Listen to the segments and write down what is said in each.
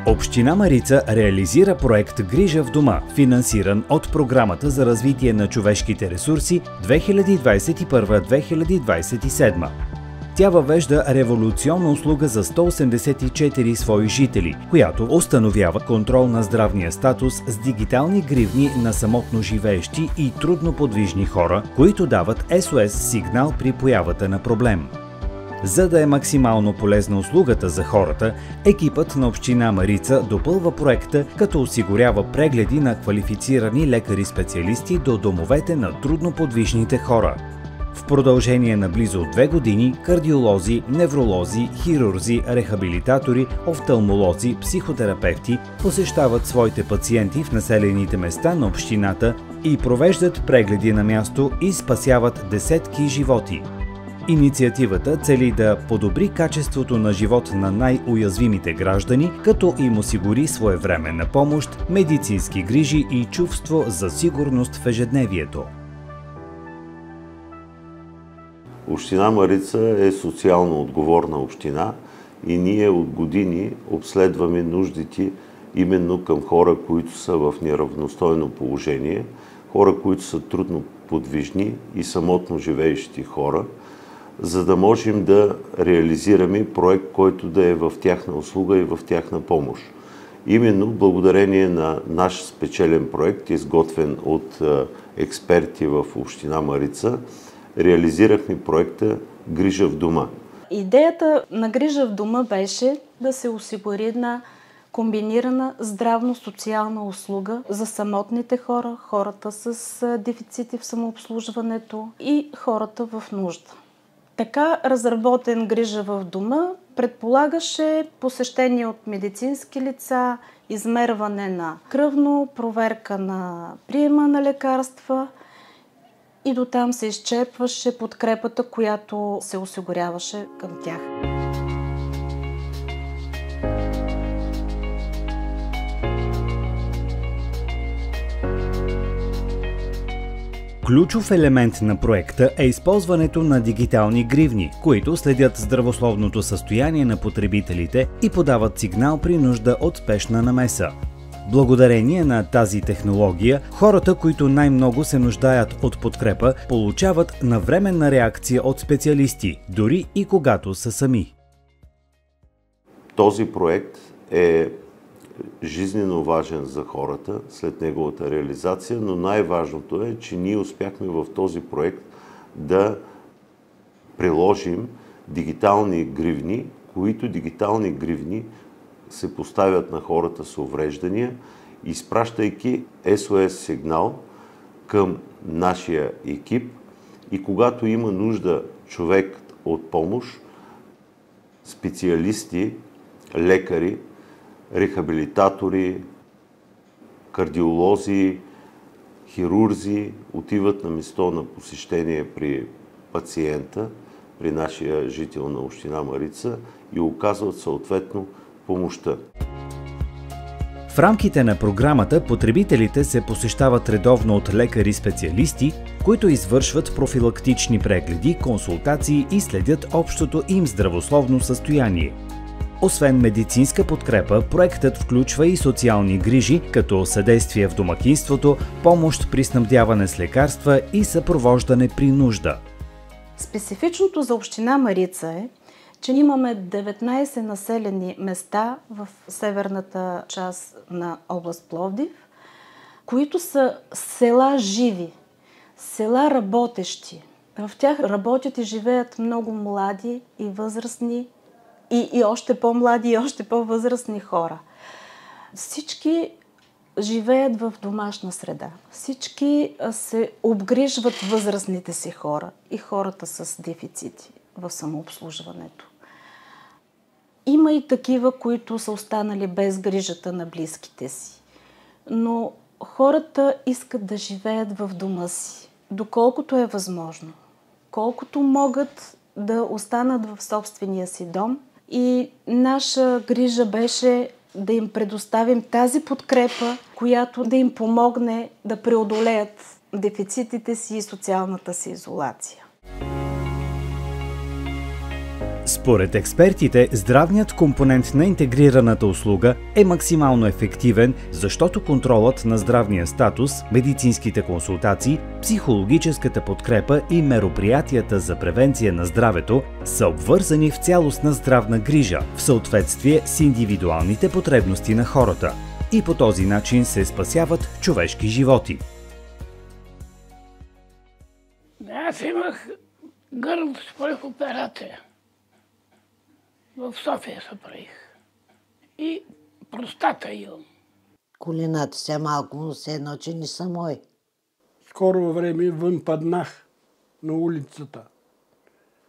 Община Марица реализира проект "Грижа в дома", финансиран от Програмата за развитие на човешките ресурси 2021-2027. Тя въвежда революционна услуга за 184 свои жители, която установява контрол на здравния статус с дигитални гривни на самотно живеещи и трудноподвижни хора, които дават СОС сигнал при появата на проблем. За да е максимално полезна услугата за хората, екипът на Община Марица допълва проекта, като осигурява прегледи на квалифицирани лекари-специалисти до домовете на трудноподвижните хора. В продължение на близо 2 години кардиолози, невролози, хирурзи, рехабилитатори, офталмолози, психотерапевти посещават своите пациенти в населените места на общината и провеждат прегледи на място и спасяват десетки животи. Инициативата цели да подобри качеството на живот на най-уязвимите граждани, като им осигури своевременна помощ, медицински грижи и чувство за сигурност в ежедневието. Община Марица е социално отговорна община и ние от години обследваме нуждите именно към хора, които са в неравностойно положение, хора, които са трудно подвижни и самотно живеещи хора, за да можем да реализираме проект, който да е в тяхна услуга и в тяхна помощ. Именно благодарение на наш спечелен проект, изготвен от експерти в Община Марица, реализирахме проекта "Грижа в дома". Идеята на "Грижа в дома" беше да се осигури една комбинирана здравно-социална услуга за самотните хора, хората с дефицити в самообслужването и хората в нужда. Така разработен "Грижа в дома" предполагаше посещение от медицински лица, измерване на кръвно, проверка на приема на лекарства и дотам се изчерпваше подкрепата, която се осигуряваше към тях. Ключов елемент на проекта е използването на дигитални гривни, които следят здравословното състояние на потребителите и подават сигнал при нужда от спешна намеса. Благодарение на тази технология, хората, които най-много се нуждаят от подкрепа, получават навременна реакция от специалисти, дори и когато са сами. Този проект е жизнено важен за хората след неговата реализация, но най-важното е, че ние успяхме в този проект да приложим дигитални гривни, които дигитални гривни се поставят на хората с увреждания, изпращайки СОС сигнал към нашия екип, и когато има нужда човек от помощ, специалисти, лекари, рехабилитатори, кардиолози, хирурзи отиват на място на посещение при пациента, при нашия жител на Община Марица, и оказват съответно помощта. В рамките на програмата потребителите се посещават редовно от лекари-специалисти, които извършват профилактични прегледи, консултации и следят общото им здравословно състояние. Освен медицинска подкрепа, проектът включва и социални грижи, като съдействие в домакинството, помощ при снабдяване с лекарства и съпровождане при нужда. Специфичното за Община Марица е, че имаме 19 населени места в северната част на област Пловдив, които са села живи, села работещи. В тях работят и живеят много млади и възрастни, и още по-млади, и още по-възрастни хора. Всички живеят в домашна среда. Всички се обгрижват възрастните си хора и хората с дефицити в самообслужването. Има и такива, които са останали без грижата на близките си. Но хората искат да живеят в дома си, доколкото е възможно. Колкото могат да останат в собствения си дом. И наша грижа беше да им предоставим тази подкрепа, която да им помогне да преодолеят дефицитите си и социалната си изолация. Според експертите, здравният компонент на интегрираната услуга е максимално ефективен, защото контролът на здравния статус, медицинските консултации, психологическата подкрепа и мероприятията за превенция на здравето са обвързани в цялостна здравна грижа в съответствие с индивидуалните потребности на хората. И по този начин се спасяват човешки животи. Аз имах гърло, правих операция. В София се правих. И простата имам. Колината се малко, но все едно, че не са мои. Скоро време вън паднах на улицата.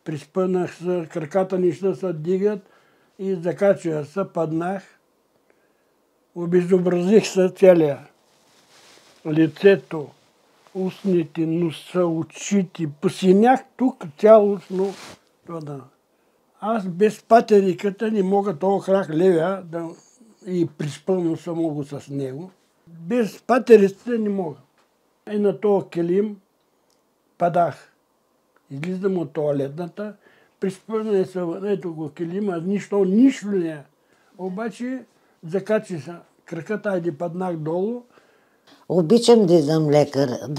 Приспънах се, краката неща се дигат и закачая се, паднах. Обезобразих се целия. Лицето, устните, носа, очите. Посинях тук цялостно. Аз без патериката не мога този крак левия и приспълно съм мога с него. Без патерицата не мога. И на този келим падах. Излизам от тоалетната, приспълня се ето го келима, нищо не е. Обаче закачи се краката, айде паднах долу. Обичам да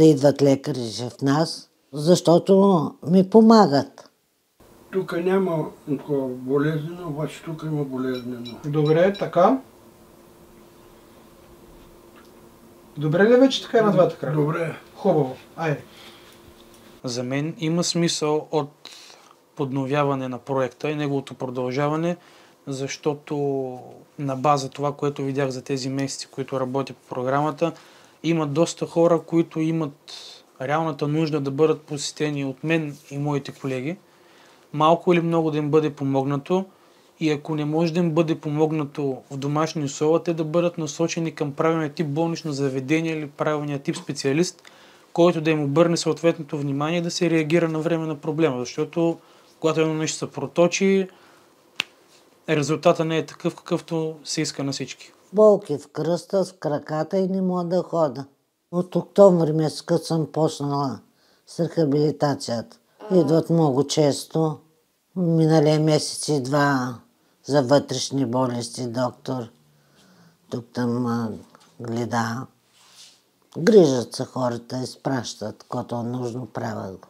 идват лекари в нас, защото ми помагат. Тук няма такова болезнено, обаче тук има болезнено. Добре, така. Добре ли вече така на двата крака? Добре. Хубаво. Айде. За мен има смисъл от подновяване на проекта и неговото продължаване, защото на база това, което видях за тези месеци, които работя по програмата, има доста хора, които имат реалната нужда да бъдат посетени от мен и моите колеги. Малко или много да им бъде помогнато и ако не може да им бъде помогнато в домашни условия, те да бъдат насочени към правилния тип болнично заведение или правилния тип специалист, който да им обърне съответното внимание и да се реагира на време на проблема. Защото когато едно нещо се проточи, резултата не е такъв, какъвто се иска на всички. Болки в кръста, в краката и не мога да хода. От октомври месец, като съм почнала с рехабилитацията. Идват много често. Миналия месец и два за вътрешни болести доктор. Тук там гледа. Грижат се хората, изпращат, което е нужно, правят го.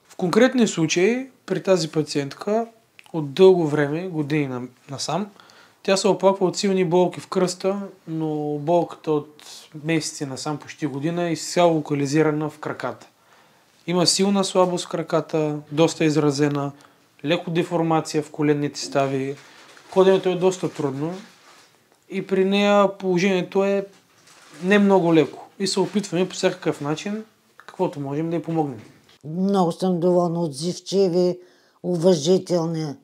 В конкретни случаи при тази пациентка от дълго време, години насам, тя се оплаква от силни болки в кръста, но болката от месеци насам, почти година, е изцяло локализирана в краката. Има силна слабост в краката, доста изразена, леко деформация в коленните стави. Ходенето е доста трудно и при нея положението е не много леко. И се опитваме по всякакъв начин, каквото можем да й помогнем. Много съм доволна, отзивчиви, уважителни.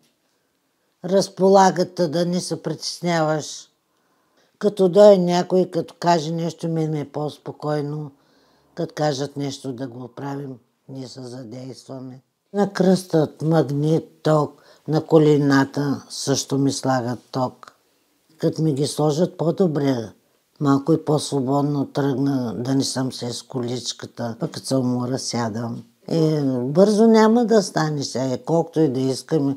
Разполагат да не се притесняваш. Като дойде някой, като каже нещо, мен ми е по-спокойно. Като кажат нещо да го правим, ние се задействаме. На кръстът магнит, ток, на колената също ми слагат ток. Като ми ги сложат по-добре, малко и по-свободно тръгна, да не съм се с количката, пък като се умора сядам. Бързо няма да стане сега, колкото и да искаме.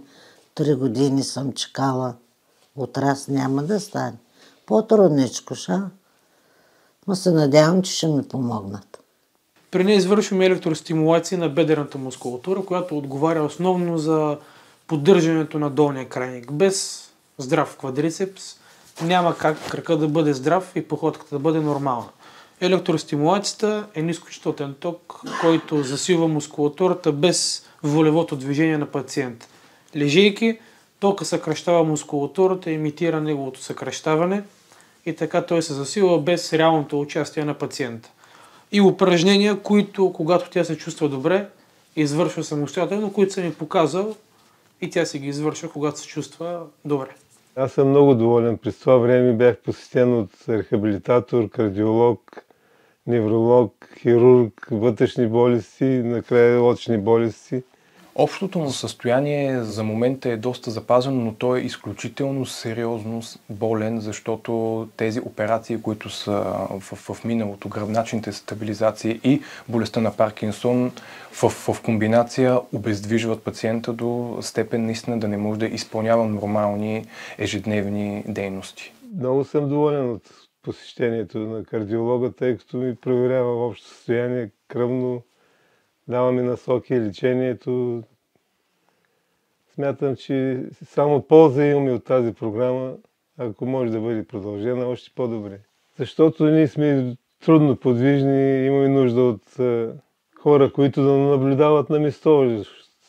3 години съм чекала. От раз няма да стане. По-трудничко но се надявам, че ще ми помогнат. При нея извършваме електростимулация на бедерната мускулатура, която отговаря основно за поддържането на долния крайник. Без здрав квадрицепс няма как крака да бъде здрав и походката да бъде нормална. Електростимулацията е нискочастотен ток, който засилва мускулатурата без волевото движение на пациента. Лежейки, тока съкращава мускулатурата, имитира неговото съкращаване и така той се засилва без реалното участие на пациента. И упражнения, които, когато тя се чувства добре, извършва самостоятелно, които съм ми показал и тя си ги извършва, когато се чувства добре. Аз съм много доволен. През това време бях посетен от рехабилитатор, кардиолог, невролог, хирург, вътрешни болести, накрая очни болести. Общото му състояние за момента е доста запазено, но той е изключително сериозно болен, защото тези операции, които са в миналото, гръбначните стабилизации и болестта на Паркинсон в комбинация обездвижват пациента до степен наистина да не може да изпълнява нормални ежедневни дейности. Много съм доволен от посещението на кардиолога, тъй като ми проверява общо състояние, кръвно, дава ми насоки и лечението. Смятам, че само полза имаме от тази програма, ако може да бъде продължена, още по-добре. Защото ние сме трудно подвижни, имаме нужда от хора, които да наблюдават на место,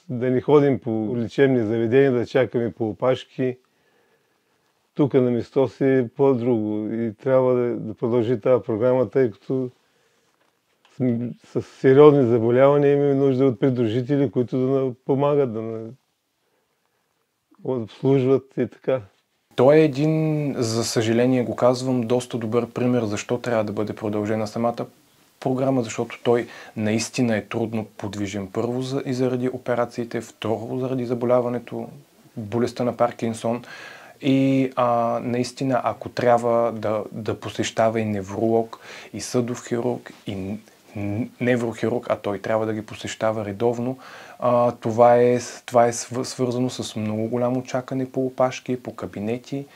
да не ходим по лечебни заведения, да чакаме по опашки. Тук на место си е по-друго и трябва да продължи тази програма, тъй като с сериозни заболявания имаме нужда от придружители, които да помагат, да обслужват и така. Той е един, за съжаление го казвам, доста добър пример защо трябва да бъде продължена самата програма, защото той наистина е трудно подвижен. Първо и заради операциите, второ заради заболяването, болестта на Паркинсон. И наистина, ако трябва да посещава и невролог, и съдов хирург, и неврохирург, а той трябва да ги посещава редовно, това е свързано с много голямо чакане по опашки, по кабинети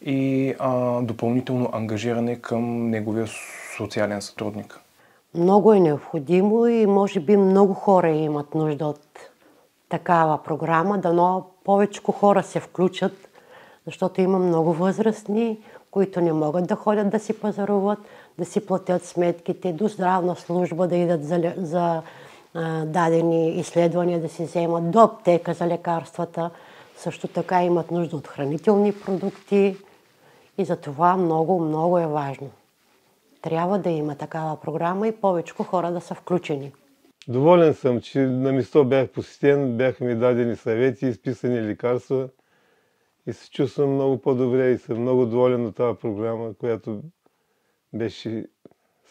и допълнително ангажиране към неговия социален сътрудник. Много е необходимо и може би много хора имат нужда от такава програма, дано повече хора се включат, защото има много възрастни, които не могат да ходят да си пазаруват, да си платят сметките, до здравна служба да идат за дадени изследвания да си вземат, до аптека за лекарствата. Също така имат нужда от хранителни продукти и за това много, много е важно. Трябва да има такава програма и повече хора да са включени. Доволен съм, че на место бях посетен, бяха ми дадени съвети, изписани лекарства и се чувствам много по-добре и съм много доволен от тази програма, която беше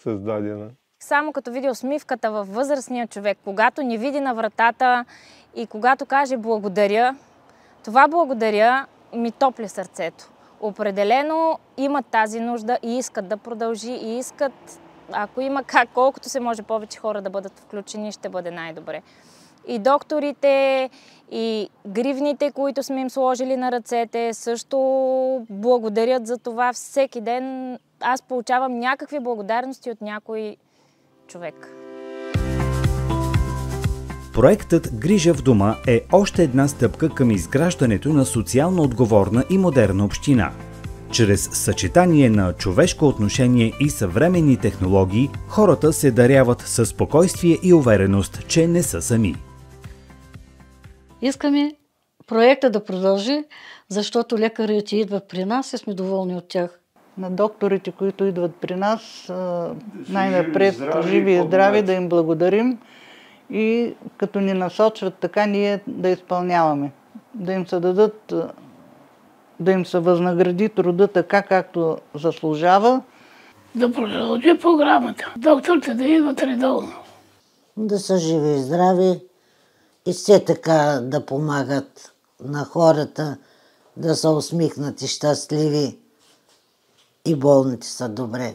създадена. Само като видя усмивката във възрастния човек, когато ни види на вратата и когато каже благодаря, това благодаря ми топли сърцето. Определено имат тази нужда и искат да продължи и искат, ако има как, колкото се може повече хора да бъдат включени, ще бъде най-добре. И докторите, и гривните, които сме им сложили на ръцете, също благодарят за това. Всеки ден аз получавам някакви благодарности от някой човек. Проектът Грижа в дома е още една стъпка към изграждането на социално отговорна и модерна община. Чрез съчетание на човешко отношение и съвременни технологии, хората се даряват със спокойствие и увереност, че не са сами. Искаме проекта да продължи, защото лекарите идват при нас и сме доволни от тях. На докторите, които идват при нас, най-напред живи и здрави, да им благодарим и като ни насочват така, ние да изпълняваме. Да им се дадат, да им се възнагради труда така, както заслужава. Да продължи програмата. Докторите да идват редовно. Да са живи и здрави и все така да помагат на хората, да са усмихнати, щастливи и болните са добре,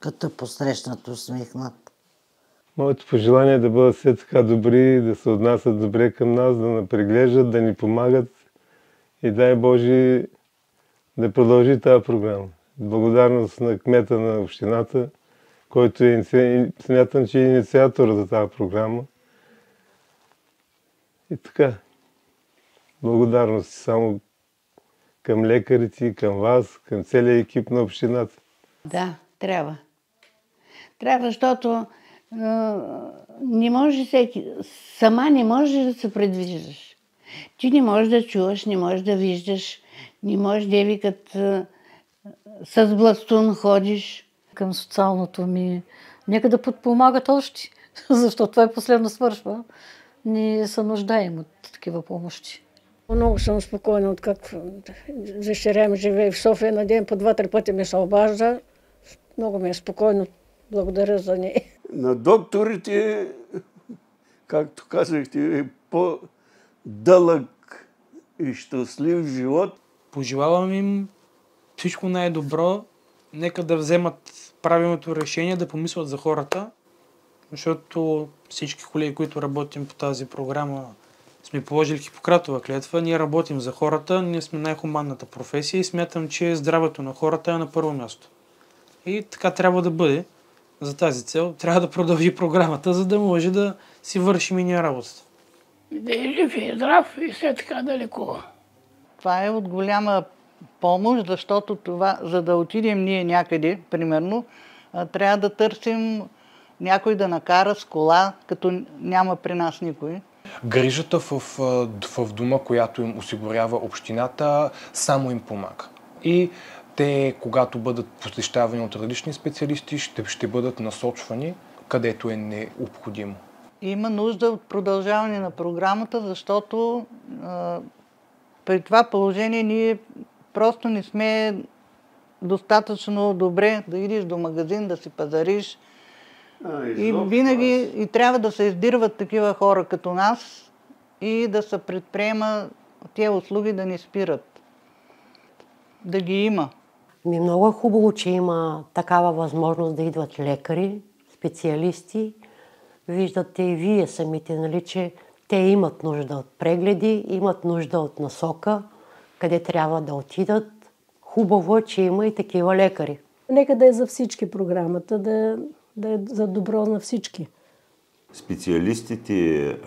като посрещнат усмихнат. Моето пожелание е да бъдат все така добри, да се отнасят добре към нас, да ни преглеждат, да ни помагат и дай Боже да продължи тази програма. Благодарност на кмета на общината, който смятам, че е инициатор за тази програма. И така, благодарност само към лекарите, към вас, към целия екип на общината. Да, трябва. Трябва, защото не може всеки, сама не можеш да се предвиждаш. Ти не можеш да чуваш, не можеш да виждаш, не можеш да викат с бластун ходиш. Към социалното ми, нека да подпомагат още, защото това е последно свършва. Ние се нуждаем от такива помощи. Много съм спокойна, откак дъщеря ми живее в София на ден, по 2-3 пъти ми се обажда. Много ми е спокойно. Благодаря за нея. На докторите, както казахте, по-дълъг и щастлив живот. Пожелавам им всичко най-добро. Нека да вземат правилното решение, да помислят за хората, защото всички колеги, които работим по тази програма, сме положили Хипократова клетва. Ние работим за хората, ние сме най-хуманната професия и смятам, че здравето на хората е на първо място. И така трябва да бъде. За тази цел трябва да продължи програмата, за да може да си вършим и ние работата. Да е жив и здрав и все така да лекува. Това е от голяма помощ, защото това, за да отидем ние някъде, примерно, трябва да търсим някой да накара с кола, като няма при нас никой. Грижата в дома, която им осигурява общината, само им помага. И те, когато бъдат посещавани от различни специалисти, ще бъдат насочвани където е необходимо. Има нужда от продължаване на програмата, защото при това положение ние просто не сме достатъчно добре да идиш до магазин, да си пазариш. И винаги и трябва да се издирват такива хора като нас и да се предприема тези услуги да ни спират. Да ги има. Много е хубаво, че има такава възможност да идват лекари, специалисти. Виждате и вие самите, нали, че те имат нужда от прегледи, имат нужда от насока, къде трябва да отидат. Хубаво е, че има и такива лекари. Нека да е за всички програмата, да е за добро на всички. Специалистите,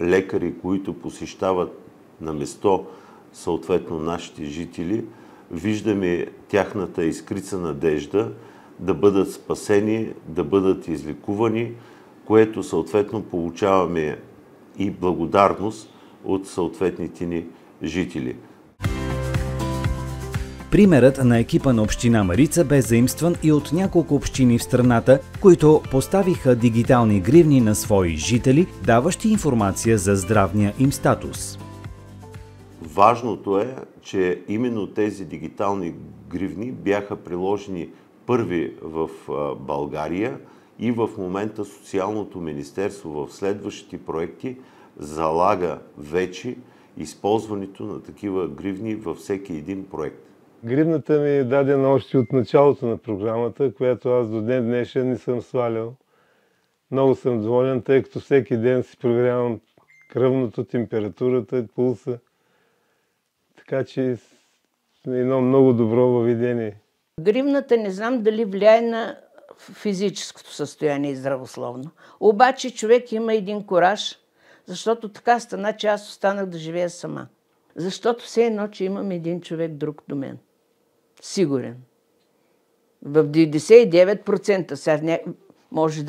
лекари, които посещават на место съответно нашите жители, виждаме тяхната искрица надежда да бъдат спасени, да бъдат излекувани, което съответно получаваме и благодарност от съответните ни жители. Примерът на екипа на община Марица бе заимстван и от няколко общини в страната, които поставиха дигитални гривни на свои жители, даващи информация за здравния им статус. Важното е, че именно тези дигитални гривни бяха приложени първи в България и в момента Социалното министерство в следващите проекти залага вече използването на такива гривни във всеки един проект. Гривната ми е дадена още от началото на програмата, която аз до ден днешен не съм свалял. Много съм доволен, тъй като всеки ден си проверявам кръвното, температурата, пулса. Така че едно много добро въведение. Гривната не знам дали влияе на физическото състояние и здравословно. Обаче човек има един кураж, защото така стана, че аз останах да живея сама. Защото все едно, че имам един човек друг до мен. Сигурен. В 99% сега може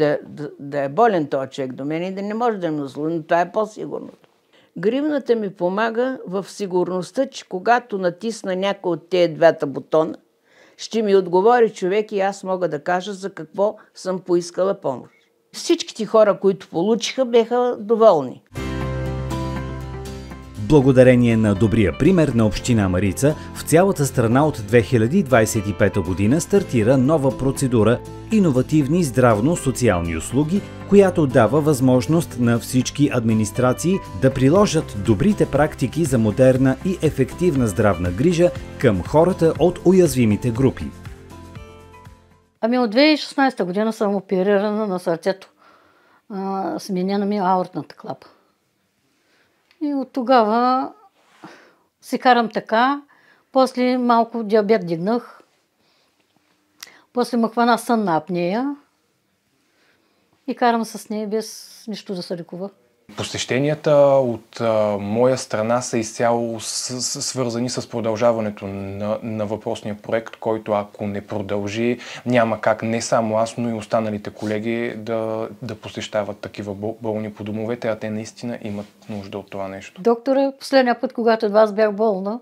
да е болен този човек до мен и да не може да ме услуги, но това е по-сигурното. Гривната ми помага в сигурността, че когато натисна някой от тези двата бутона, ще ми отговори човек и аз мога да кажа за какво съм поискала помощ. Всичките хора, които получиха, бяха доволни. Благодарение на добрия пример на община Марица, в цялата страна от 2025 година стартира нова процедура „Иновативни здравно-социални услуги“, която дава възможност на всички администрации да приложат добрите практики за модерна и ефективна здравна грижа към хората от уязвимите групи. Ами от 2016 година съм оперирана на сърцето. Сменена ми аортната клапа. И от тогава си карам така, после малко диабет дигнах, после ме хвана сънна апнея и карам с нея без нищо да се лекува. Посещенията от моя страна са изцяло свързани с продължаването на въпросния проект, който ако не продължи, няма как не само аз, но и останалите колеги да посещават такива болни по домовете, а те наистина имат нужда от това нещо. Доктора, последния път, когато от вас бях болна,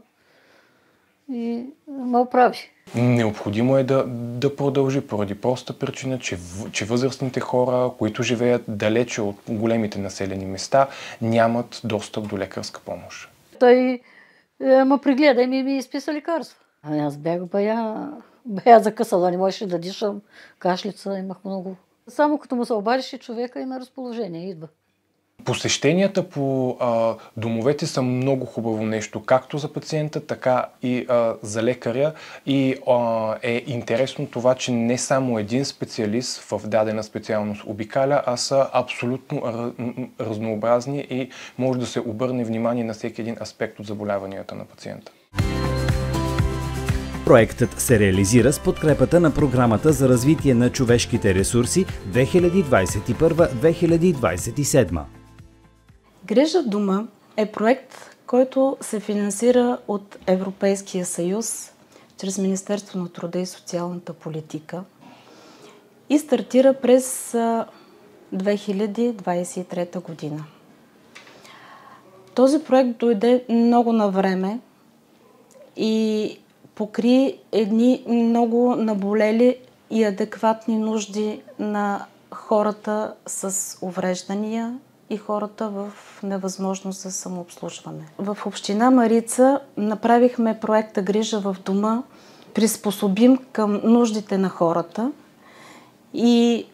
и ме оправи. Необходимо е да продължи поради проста причина, че възрастните хора, които живеят далече от големите населени места, нямат достъп до лекарска помощ. Той ме пригледа и ми изписа лекарства. Аз бях бая закъсала, не можеше да дишам, кашлица имах много. Само като му се обадише човека и на разположение идва. Посещенията по домовете са много хубаво нещо, както за пациента, така и за лекаря. И е интересно това, че не само един специалист в дадена специалност обикаля, а са абсолютно разнообразни и може да се обърне внимание на всеки един аспект от заболяванията на пациента. Проектът се реализира с подкрепата на Програмата за развитие на човешките ресурси 2021-2027. Грижа дома е проект, който се финансира от Европейския съюз чрез Министерство на труда и социалната политика и стартира през 2023 година. Този проект дойде много на време и покри едни много наболели и адекватни нужди на хората с увреждания и хората в невъзможност за самообслужване. В община Марица направихме проекта Грижа в дома, приспособим към нуждите на хората и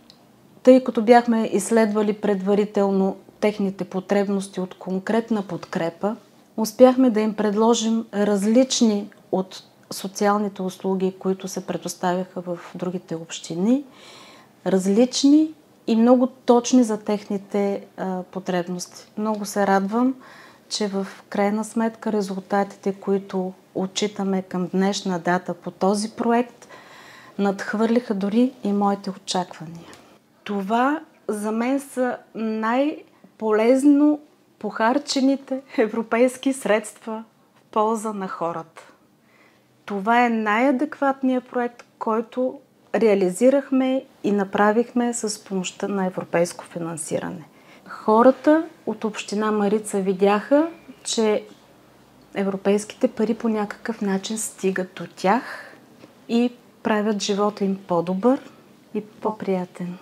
тъй като бяхме изследвали предварително техните потребности от конкретна подкрепа, успяхме да им предложим различни от социалните услуги, които се предоставяха в другите общини, различни и много точни за техните потребности. Много се радвам, че в крайна сметка резултатите, които отчитаме към днешна дата по този проект, надхвърлиха дори и моите очаквания. Това за мен са най-полезно похарчените европейски средства в полза на хората. Това е най-адекватният проект, който реализирахме и направихме с помощта на европейско финансиране. Хората от община Марица видяха, че европейските пари по някакъв начин стигат до тях и правят живота им по-добър и по-приятен.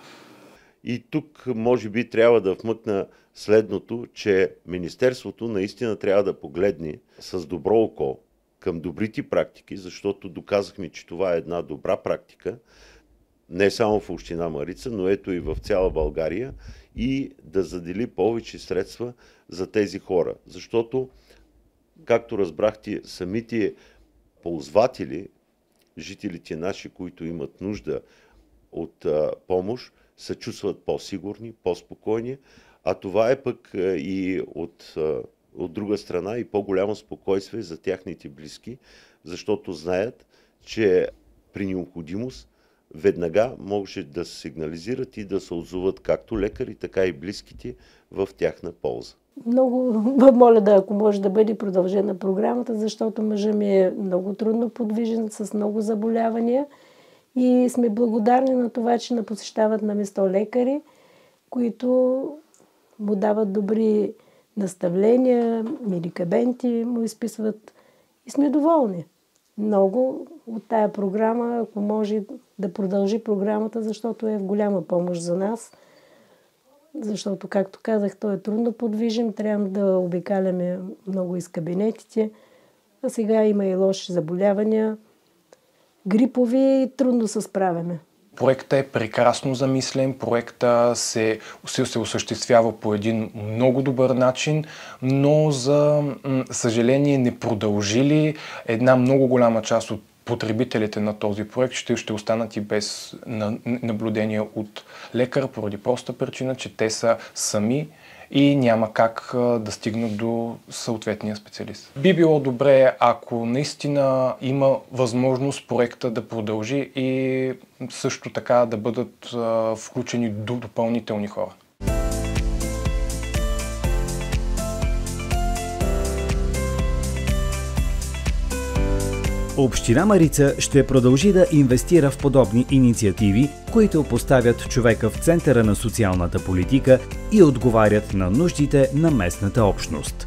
И тук може би трябва да вмъкна следното, че Министерството наистина трябва да погледне с добро око към добрите практики, защото доказахме, че това е една добра практика, не само в община Марица, но ето и в цяла България, и да задели повече средства за тези хора. Защото, както разбрахте, самите ползватели, жителите наши, които имат нужда от помощ, се чувстват по-сигурни, по-спокойни, а това е пък и от друга страна и по-голямо спокойствие за тяхните близки, защото знаят, че при необходимост веднага може да се сигнализират и да се отзоват както лекари, така и близките в тяхна полза. Много моля ако може да бъде продължена програмата, защото мъжът ми е много трудно подвижен, с много заболявания и сме благодарни на това, че не посещават на место лекари, които му дават добри наставления, медикаменти му изписват и сме доволни. Много от тая програма, ако може да продължи програмата, защото е в голяма помощ за нас. Защото, както казах, той е трудно подвижен, трябва да обикаляме много из кабинетите. А сега има и лоши заболявания, грипови и трудно се справяме. Проектът е прекрасно замислен, проектът се осъществява по един много добър начин, но за съжаление не продължили. Една много голяма част от потребителите на този проект ще останат и без наблюдение от лекар, поради проста причина, че те са сами и няма как да стигнат до съответния специалист. Би било добре, ако наистина има възможност проекта да продължи и също така да бъдат включени допълнителни хора. Община Марица ще продължи да инвестира в подобни инициативи, които поставят човека в центъра на социалната политика и отговарят на нуждите на местната общност.